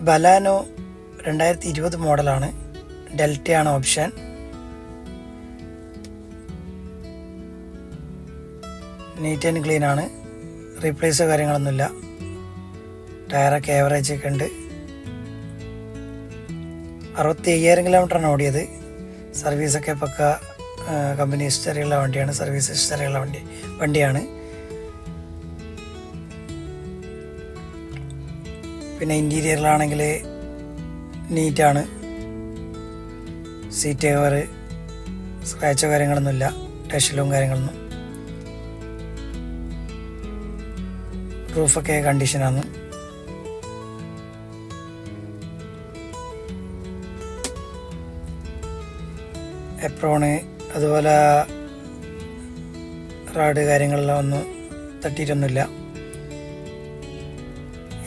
Baleno 2020 മോഡലാണ്. ഡെൽറ്റയാണ് option. Neat and clean ആണ്. റീപ്ലേസോ കാര്യങ്ങളൊന്നുമില്ല. ടയറൊക്കെ ആവറേജ് ഒക്കെ ഉണ്ട്. 65,000 കിലോമീറ്ററാണ് ഓടിയത്. സർവീസൊക്കെ പക്ക കമ്പനി ഹിസ്റ്ററിയുള്ള വണ്ടിയാണ്. സർവീസ് ഹിസ്റ്ററിയുള്ള വണ്ടിയാണ്. പിന്നെ ഇൻറ്റീരിയറിലാണെങ്കിൽ നീറ്റാണ്. സീറ്റ് കവർ, സ്ക്രാച്ചോ കാര്യങ്ങളൊന്നുമില്ല. ടച്ചിലും കാര്യങ്ങളൊന്നും. റൂഫൊക്കെ കണ്ടീഷനാണ്. എപ്രോണ് അതുപോലെ റാഡ് കാര്യങ്ങളെല്ലാം ഒന്നും തട്ടിയിട്ടൊന്നുമില്ല.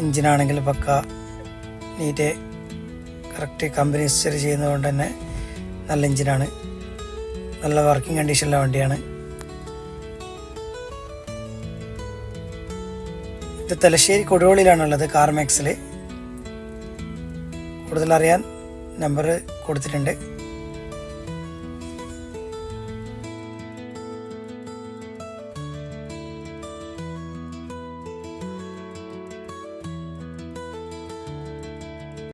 എഞ്ചിനാണെങ്കിൽ പക്ക നീറ്റ് കറക്റ്റ് കമ്പനി ഹിസ്റ്ററി ചെയ്യുന്നതുകൊണ്ട് തന്നെ നല്ല എഞ്ചിനാണ്. നല്ല വർക്കിംഗ് കണ്ടീഷനുള്ള വണ്ടിയാണ്. ഇത് തലശ്ശേരി കൊടുവള്ളിയിലാണുള്ളത്, കാർമാക്സിൽ. കൂടുതലറിയാൻ നമ്പർ കൊടുത്തിട്ടുണ്ട്.